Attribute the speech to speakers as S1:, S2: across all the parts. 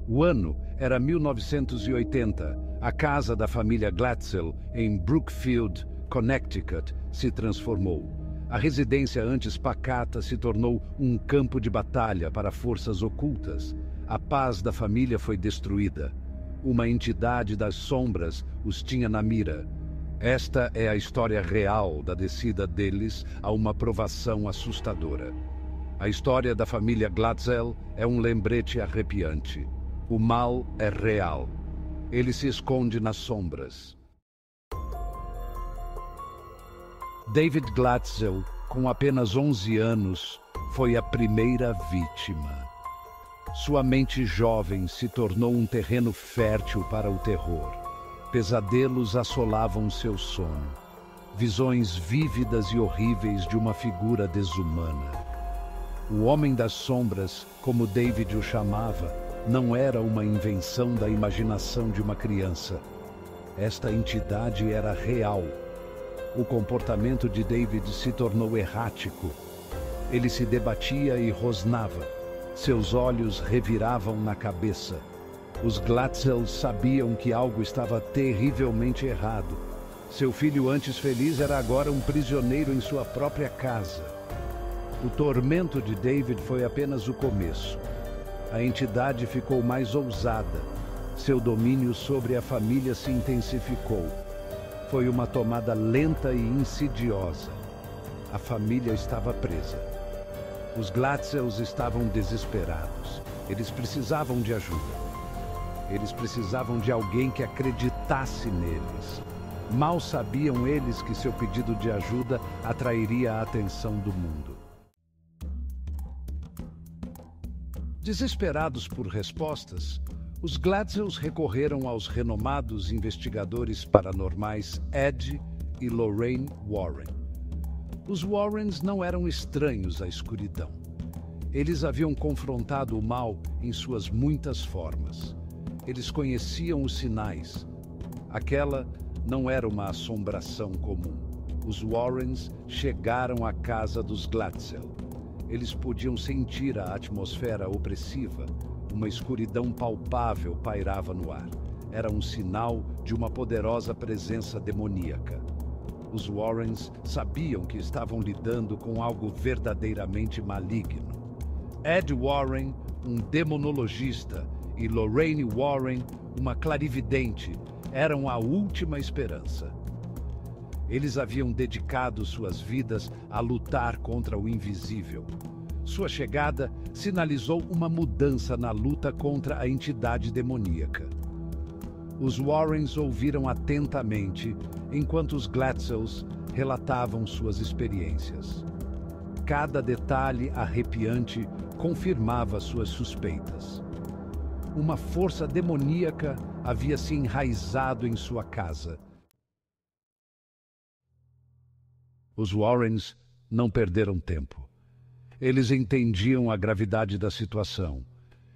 S1: O ano era 1980. A casa da família Glatzel, em Brookfield, Connecticut, se transformou. A residência antes pacata se tornou um campo de batalha para forças ocultas. A paz da família foi destruída. Uma entidade das sombras os tinha na mira. Esta é a história real da descida deles a uma provação assustadora. A história da família Glatzel é um lembrete arrepiante. O mal é real. Ele se esconde nas sombras. David Glatzel, com apenas 11 anos, foi a primeira vítima. Sua mente jovem se tornou um terreno fértil para o terror. Pesadelos assolavam seu sono. Visões vívidas e horríveis de uma figura desumana. O Homem das Sombras, como David o chamava, não era uma invenção da imaginação de uma criança. Esta entidade era real. O comportamento de David se tornou errático. Ele se debatia e rosnava. Seus olhos reviravam na cabeça. Os Glatzels sabiam que algo estava terrivelmente errado. Seu filho antes feliz era agora um prisioneiro em sua própria casa. O tormento de David foi apenas o começo. A entidade ficou mais ousada. Seu domínio sobre a família se intensificou. Foi uma tomada lenta e insidiosa. A família estava presa. Os Glatzels estavam desesperados. Eles precisavam de ajuda. Eles precisavam de alguém que acreditasse neles. Mal sabiam eles que seu pedido de ajuda atrairia a atenção do mundo. Desesperados por respostas, os Glatzels recorreram aos renomados investigadores paranormais Ed e Lorraine Warren. Os Warrens não eram estranhos à escuridão. Eles haviam confrontado o mal em suas muitas formas. Eles conheciam os sinais. Aquela não era uma assombração comum. Os Warrens chegaram à casa dos Glatzel. Eles podiam sentir a atmosfera opressiva. Uma escuridão palpável pairava no ar. Era um sinal de uma poderosa presença demoníaca. Os Warrens sabiam que estavam lidando com algo verdadeiramente maligno. Ed Warren, um demonologista, e Lorraine Warren, uma clarividente, eram a última esperança. Eles haviam dedicado suas vidas a lutar contra o invisível. Sua chegada sinalizou uma mudança na luta contra a entidade demoníaca. Os Warrens ouviram atentamente enquanto os Glatzels relatavam suas experiências. Cada detalhe arrepiante confirmava suas suspeitas. Uma força demoníaca havia se enraizado em sua casa. Os Warrens não perderam tempo. Eles entendiam a gravidade da situação.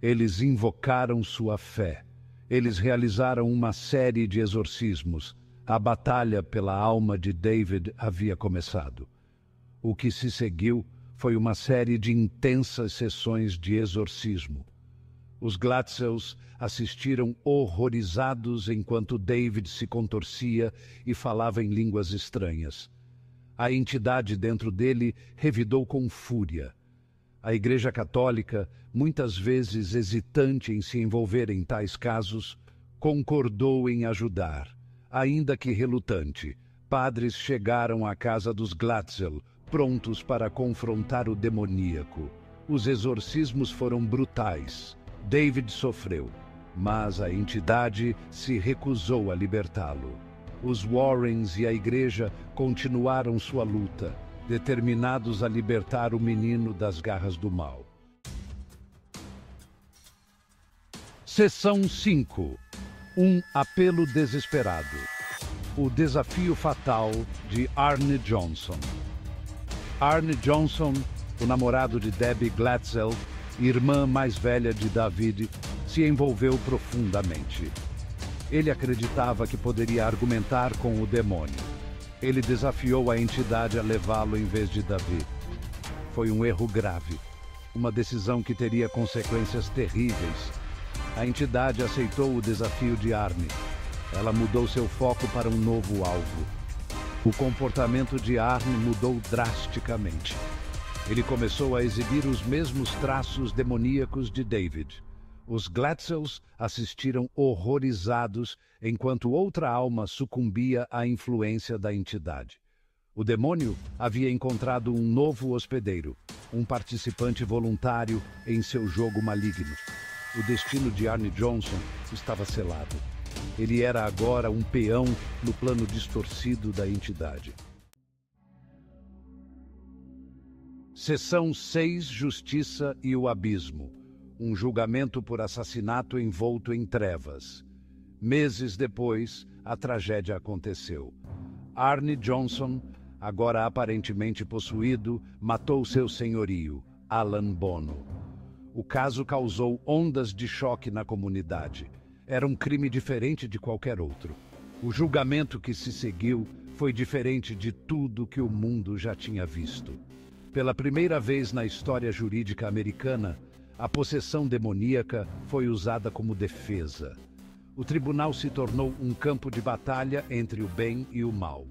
S1: Eles invocaram sua fé. Eles realizaram uma série de exorcismos. A batalha pela alma de David havia começado. O que se seguiu foi uma série de intensas sessões de exorcismo. Os Glatzels assistiram horrorizados enquanto David se contorcia e falava em línguas estranhas. A entidade dentro dele revidou com fúria. A Igreja Católica, muitas vezes hesitante em se envolver em tais casos, concordou em ajudar. Ainda que relutante, padres chegaram à casa dos Glatzel, prontos para confrontar o demoníaco. Os exorcismos foram brutais. David sofreu, mas a entidade se recusou a libertá-lo. Os Warrens e a Igreja continuaram sua luta, determinados a libertar o menino das garras do mal. Seção 5. Um apelo desesperado. O desafio fatal de Arne Johnson. Arne Johnson, o namorado de Debbie Glatzel, irmã mais velha de David, se envolveu profundamente. Ele acreditava que poderia argumentar com o demônio. Ele desafiou a entidade a levá-lo em vez de David. Foi um erro grave, uma decisão que teria consequências terríveis. a entidade aceitou o desafio de Arne. Ela mudou seu foco para um novo alvo. O comportamento de Arne mudou drasticamente. Ele começou a exibir os mesmos traços demoníacos de David. Os Gladsels assistiram horrorizados enquanto outra alma sucumbia à influência da entidade. O demônio havia encontrado um novo hospedeiro, um participante voluntário em seu jogo maligno. O destino de Arne Johnson estava selado. Ele era agora um peão no plano distorcido da entidade. Seção 6: Justiça e o Abismo. Um julgamento por assassinato envolto em trevas. Meses depois, a tragédia aconteceu. Arne Johnson, agora aparentemente possuído, matou seu senhorio, Alan Bono. O caso causou ondas de choque na comunidade. Era um crime diferente de qualquer outro. O julgamento que se seguiu foi diferente de tudo que o mundo já tinha visto. Pela primeira vez na história jurídica americana, a possessão demoníaca foi usada como defesa. O tribunal se tornou um campo de batalha entre o bem e o mal.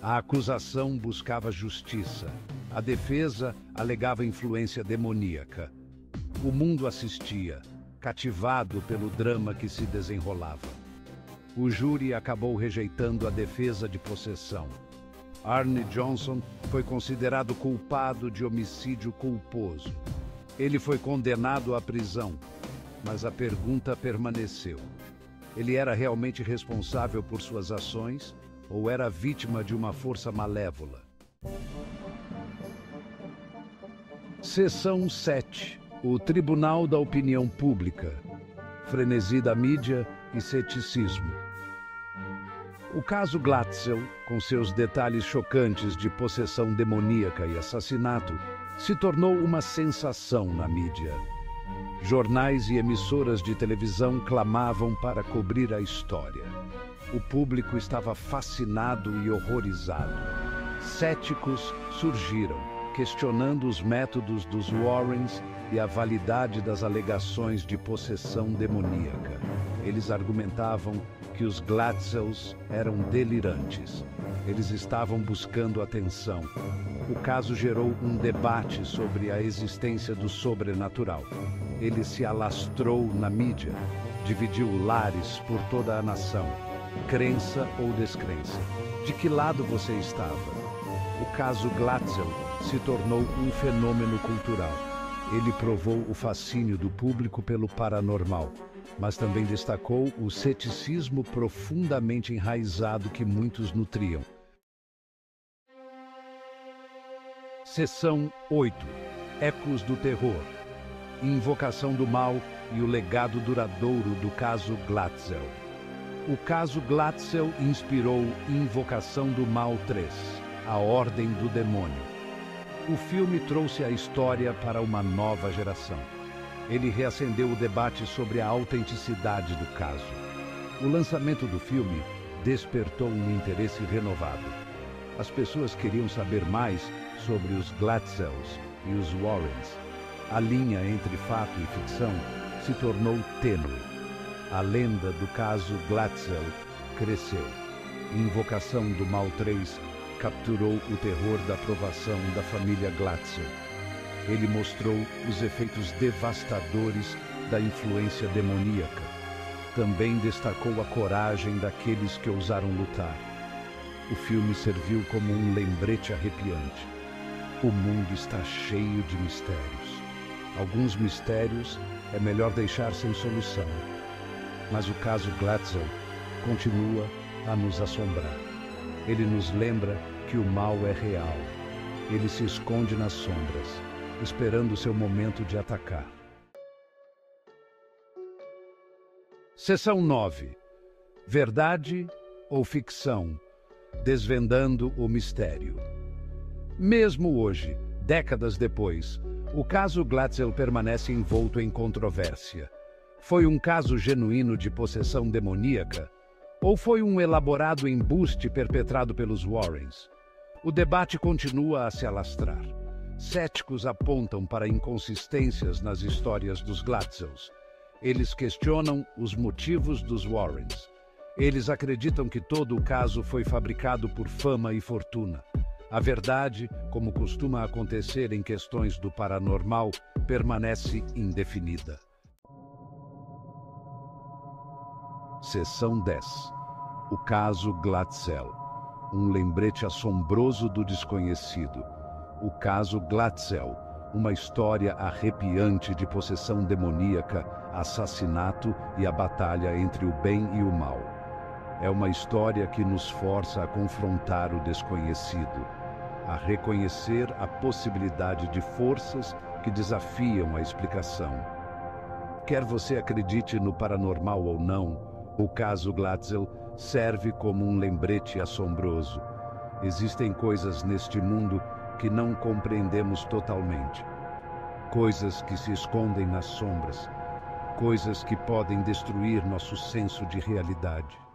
S1: A acusação buscava justiça. A defesa alegava influência demoníaca. O mundo assistia, cativado pelo drama que se desenrolava. O júri acabou rejeitando a defesa de possessão. Arne Johnson foi considerado culpado de homicídio culposo. Ele foi condenado à prisão, mas a pergunta permaneceu. Ele era realmente responsável por suas ações ou era vítima de uma força malévola? Seção 7: O Tribunal da Opinião Pública. Frenesi da mídia e ceticismo. O caso Glatzel, com seus detalhes chocantes de possessão demoníaca e assassinato, se tornou uma sensação na mídia. Jornais e emissoras de televisão clamavam para cobrir a história. O público estava fascinado e horrorizado. Céticos surgiram, questionando os métodos dos Warrens e a validade das alegações de possessão demoníaca. Eles argumentavam que os Gladsels eram delirantes. Eles estavam buscando atenção. O caso gerou um debate sobre a existência do sobrenatural. Ele se alastrou na mídia, dividiu lares por toda a nação. Crença ou descrença? De que lado você estava? O caso Glatzel se tornou um fenômeno cultural. Ele provou o fascínio do público pelo paranormal, mas também destacou o ceticismo profundamente enraizado que muitos nutriam. Seção 8: Ecos do Terror. Invocação do Mal e o legado duradouro do caso Glatzel. O caso Glatzel inspirou Invocação do Mal 3, A Ordem do Demônio. O filme trouxe a história para uma nova geração. Ele reacendeu o debate sobre a autenticidade do caso. O lançamento do filme despertou um interesse renovado. As pessoas queriam saber mais sobre os Gladsels e os Warrens. A linha entre fato e ficção se tornou tênue. A lenda do caso Glatzel cresceu. Invocação do Mal 3 capturou o terror da aprovação da família Glatzel. Ele mostrou os efeitos devastadores da influência demoníaca. Também destacou a coragem daqueles que ousaram lutar. O filme serviu como um lembrete arrepiante. O mundo está cheio de mistérios. Alguns mistérios é melhor deixar sem solução. Mas o caso Glatzel continua a nos assombrar. Ele nos lembra que o mal é real. Ele se esconde nas sombras, esperando seu momento de atacar. Seção 9: Verdade ou ficção? Desvendando o mistério. Mesmo hoje, décadas depois, o caso Glatzel permanece envolto em controvérsia. Foi um caso genuíno de possessão demoníaca? Ou foi um elaborado embuste perpetrado pelos Warrens? O debate continua a se alastrar. Céticos apontam para inconsistências nas histórias dos Gladsels. Eles questionam os motivos dos Warrens. Eles acreditam que todo o caso foi fabricado por fama e fortuna. A verdade, como costuma acontecer em questões do paranormal, permanece indefinida. Seção 10. O caso Glatzel. Um lembrete assombroso do desconhecido. O caso Glatzel. Uma história arrepiante de possessão demoníaca, assassinato e a batalha entre o bem e o mal. É uma história que nos força a confrontar o desconhecido, a reconhecer a possibilidade de forças que desafiam a explicação. Quer você acredite no paranormal ou não, o caso Glatzel serve como um lembrete assombroso. Existem coisas neste mundo que não compreendemos totalmente. Coisas que se escondem nas sombras. Coisas que podem destruir nosso senso de realidade.